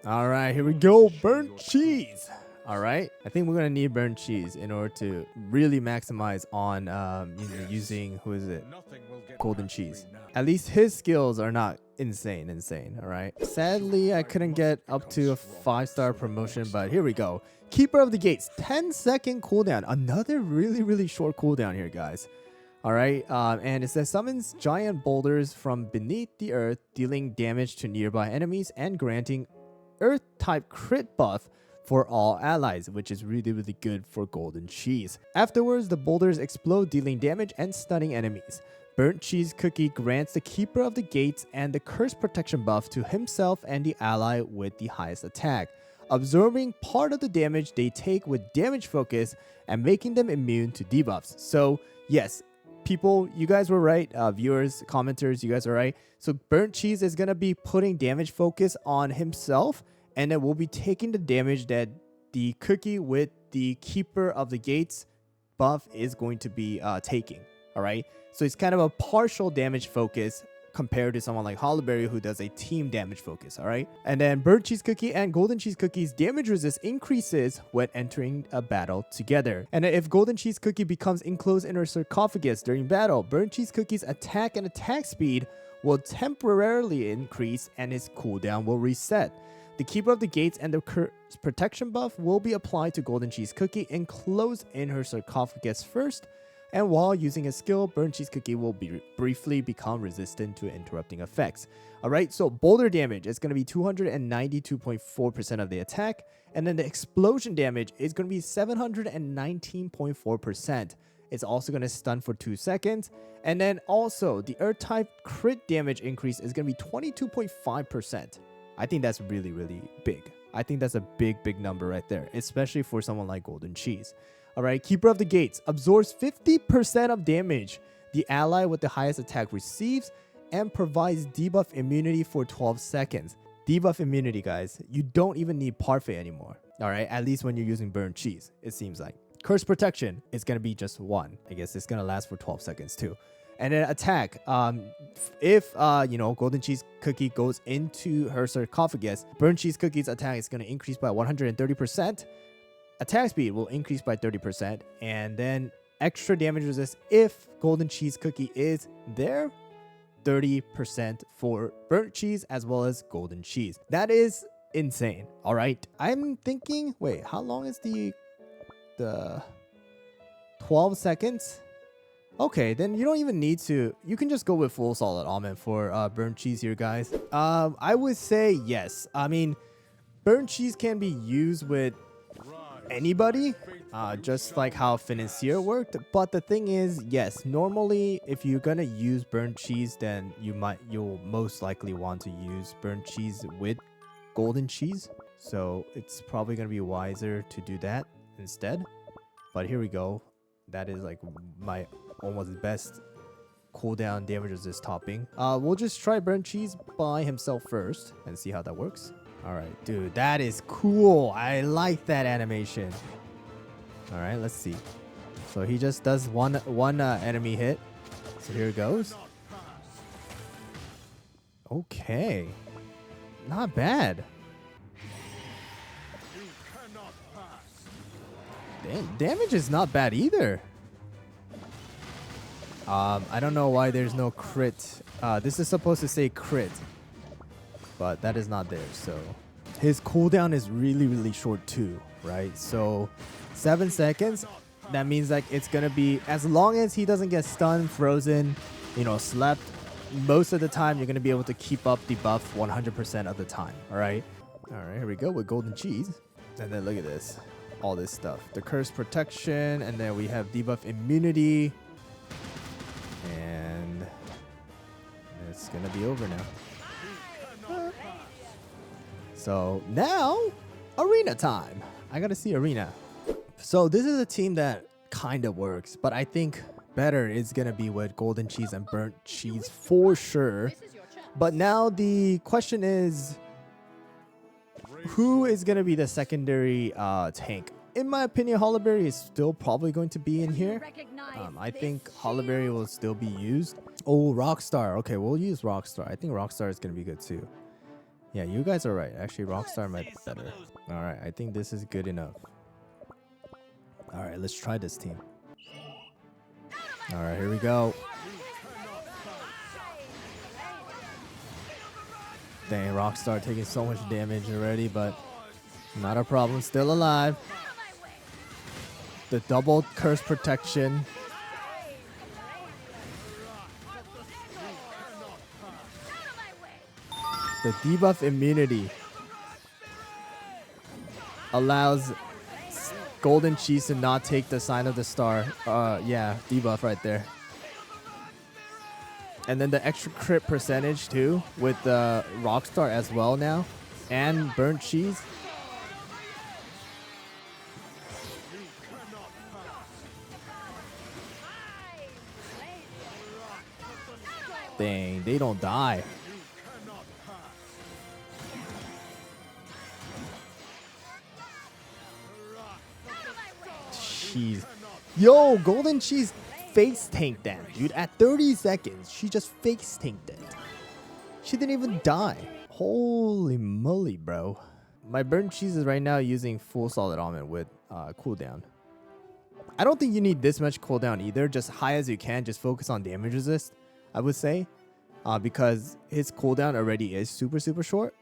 All right, here we go. Burnt cheese. All right, I think we're gonna need burnt cheese in order to really maximize on using who is it? Golden cheese. At least his skills are not insane. All right. Sadly, I couldn't get up to a 5-star promotion, but here we go. Keeper of the Gates, 10-second cooldown. Another really short cooldown here, guys. All right, and it says summons giant boulders from beneath the earth, dealing damage to nearby enemies and granting earth type crit buff for all allies, which is really good for golden cheese. Afterwards, the boulders explode, dealing damage and stunning enemies. Burnt cheese cookie grants the keeper of the gates and the curse protection buff to himself and the ally with the highest attack, absorbing part of the damage they take with damage focus and making them immune to debuffs. So yes, people, you guys were right. Viewers, commenters, you guys are right. So burnt cheese is going to be putting damage focus on himself, and it will be taking the damage that the cookie with the keeper of the gates buff is going to be taking. All right. So it's kind of a partial damage focus compared to someone like Hollyberry who does a team damage focus, all right? And then Burnt Cheese Cookie and Golden Cheese Cookie's damage resist increases when entering a battle together. And if Golden Cheese Cookie becomes enclosed in her sarcophagus during battle, Burnt Cheese Cookie's attack and attack speed will temporarily increase and his cooldown will reset. The Keeper of the Gates and the curse protection buff will be applied to Golden Cheese Cookie enclosed in her sarcophagus first, and while using a skill, Burnt Cheese Cookie will briefly become resistant to interrupting effects. Alright, so boulder damage is going to be 292.4% of the attack, and then the explosion damage is going to be 719.4%. It's also going to stun for 2 seconds, and then also the earth type crit damage increase is going to be 22.5%. I think that's really big. I think that's a big number right there, especially for someone like Golden Cheese. Alright, Keeper of the Gates absorbs 50% of damage the ally with the highest attack receives and provides debuff immunity for 12 seconds. Debuff immunity, guys. You don't even need Parfait anymore. Alright, at least when you're using burnt cheese, it seems like. Curse protection is going to be just 1. I guess it's going to last for 12 seconds too. And then attack. If Golden Cheese Cookie goes into her sarcophagus, Burnt Cheese Cookie's attack is going to increase by 130%. Attack speed will increase by 30%, and then extra damage resist if Golden Cheese Cookie is there, 30% for burnt cheese as well as golden cheese. That is insane. All right, I'm thinking, wait, how long is the 12 seconds? Okay, then you don't even need to. You can just go with full solid almond for burnt cheese here, guys. I would say yes. I mean, burnt cheese can be used with anybody, just like how financier worked. But the thing is, yes, normally if you're gonna use burnt cheese, then you'll most likely want to use burnt cheese with golden cheese. So it's probably gonna be wiser to do that instead. But here we go. That is like my almost best cooldown damage resist topping. We'll just try burnt cheese by himself first and see how that works. All right, dude, that is cool. I like that animation. All right, let's see. So he just does one enemy hit. So here it goes. Okay, not bad. Damage is not bad either. I don't know why there's no crit. This is supposed to say crit, but that is not there. So his cooldown is really short too, right? So 7 seconds, that means like it's gonna be, as long as he doesn't get stunned, frozen, slept, most of the time you're gonna be able to keep up the buff 100% of the time. All right, here we go with golden cheese. And then look at this, all this stuff, the curse protection, and then we have debuff immunity, and it's gonna be over now. So now, arena time. I gotta see arena. So this is a team that kind of works, but I think better is gonna be with golden cheese and burnt cheese for sure. But now the question is, who is gonna be the secondary tank? In my opinion, Hollyberry is still probably going to be in here. I think Hollyberry will still be used. Oh, Rockstar. Okay, we'll use Rockstar. I think Rockstar is gonna be good too. Yeah, you guys are right. Actually, Rockstar might be better. All right, I think this is good enough. All right, let's try this team. All right, here we go. Dang, Rockstar taking so much damage already, but not a problem. Still alive. The double curse protection. The debuff immunity allows Golden Cheese to not take the sign of the star. Yeah, debuff right there. And then the extra crit percentage too with the Rockstar as well now. And burnt cheese. Dang, they don't die. Cheese. Yo, Golden Cheese face tanked that, dude. At 30 seconds, she just face tanked it. She didn't even die. Holy moly, bro. My burnt cheese is right now using full solid almond with cooldown. I don't think you need this much cooldown either. Just high as you can. Just focus on damage resist, I would say. Because his cooldown already is super, super short.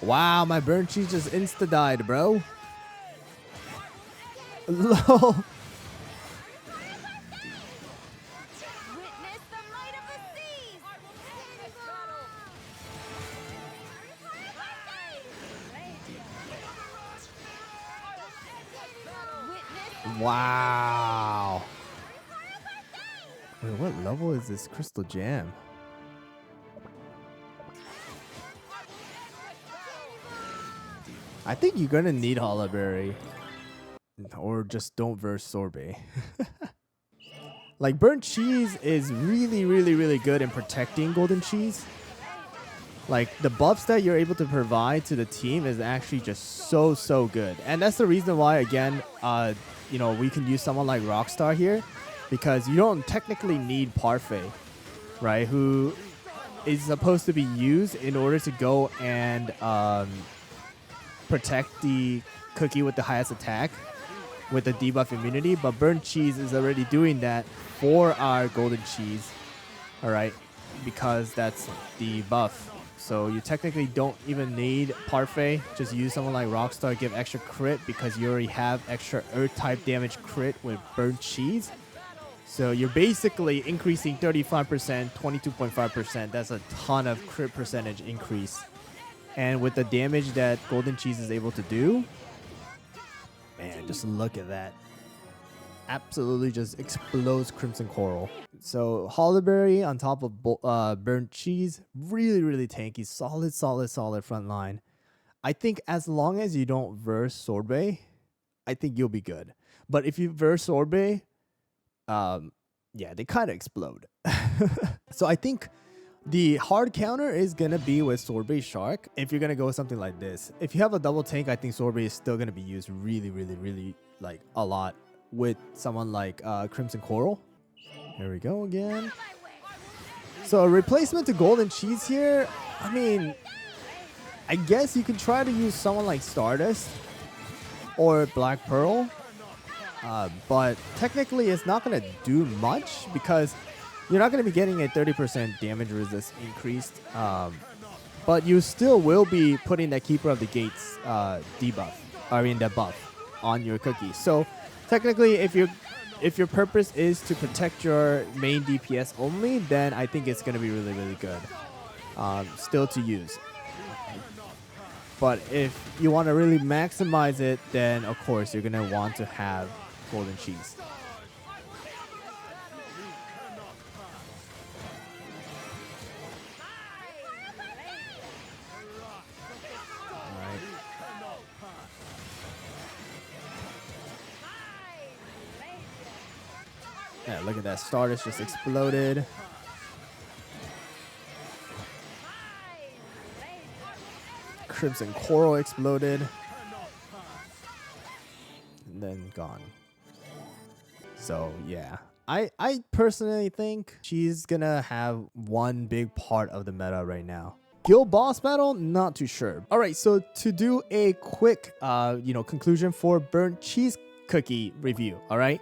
Wow, my burnt cheese just insta-died, bro. Lol. Wow. Wait, what level is this crystal gem? I think you're gonna need Hollow Berry. Or just don't verse Sorbet. Like, burnt cheese is really, really, really good in protecting Golden Cheese. Like, the buffs that you're able to provide to the team is actually just so, so good. And that's the reason why, again, you know, we can use someone like Rockstar here. Because you don't technically need Parfait, right? Who is supposed to be used in order to go and protect the cookie with the highest attack with the debuff immunity, but burnt cheese is already doing that for our Golden Cheese, all right, because that's the buff. So you technically don't even need Parfait. Just use someone like Rockstar, give extra crit because you already have extra earth type damage crit with burnt cheese. So you're basically increasing 35%, 22.5%. That's a ton of crit percentage increase. And with the damage that Golden Cheese is able to do, man, just look at that. Absolutely just explodes Crimson Coral. So Hollow Berry on top of burnt cheese, really, really tanky. Solid, solid, solid front line. I think as long as you don't verse Sorbet, I think you'll be good. But if you verse Sorbet, yeah, they kind of explode. So I think the hard counter is going to be with Sorbet Shark if you're going to go with something like this. If you have a double tank, I think Sorbet is still going to be used really, really, really like a lot with someone like Crimson Coral. Here we go again. So a replacement to Golden Cheese here, I mean, I guess you can try to use someone like Stardust or Black Pearl. But technically it's not going to do much because you're not going to be getting a 30% damage resist increased. But you still will be putting that Keeper of the Gates debuff, I mean the buff on your cookie. So technically if your purpose is to protect your main DPS only, then I think it's going to be really, really good still to use. But if you want to really maximize it, then of course you're going to want to have Golden Cheese. Alright. Yeah, look at that. Stardust just exploded. Crimson Coral exploded. And then gone. So, yeah. I personally think she's gonna have one big part of the meta right now. Guild boss battle, not too sure. All right, so to do a quick conclusion for burnt cheese cookie review, all right,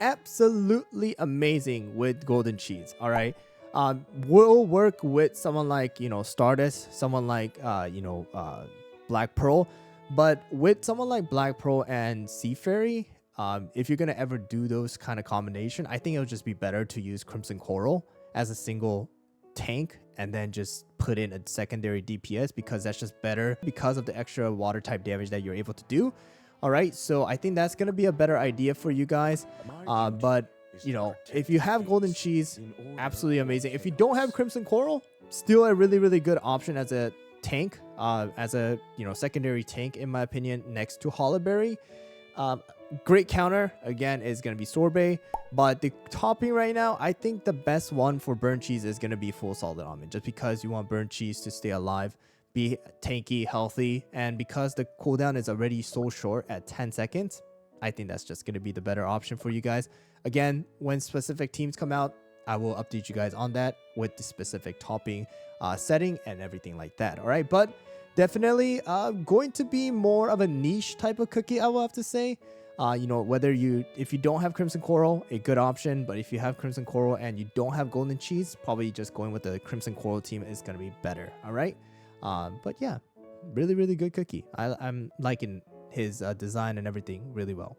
absolutely amazing with golden cheese. All right, will work with someone like Stardust, someone like Black Pearl, but with someone like Black Pearl and Sea Fairy, if you're gonna ever do those kind of combination, I think it'll just be better to use Crimson Coral as a single tank and then just put in a secondary DPS, because that's just better because of the extra water type damage that you're able to do. All right, so I think that's gonna be a better idea for you guys. But if you have golden cheese, absolutely amazing. If you don't have Crimson Coral, still a really good option as a tank, as a secondary tank in my opinion, next to Hollowberry. Great counter again is going to be Sorbet, but the topping right now, I think the best one for burnt cheese is going to be full salted almond, just because you want burnt cheese to stay alive, be tanky, healthy, and because the cooldown is already so short at 10 seconds, I think that's just going to be the better option for you guys. Again, when specific teams come out, I will update you guys on that with the specific topping setting and everything like that. All right, but definitely going to be more of a niche type of cookie, I will have to say. If you don't have Crimson Coral, a good option, but if you have Crimson Coral and you don't have golden cheese, probably just going with the Crimson Coral team is going to be better. All right, but yeah, really good cookie. I'm liking his design and everything really well.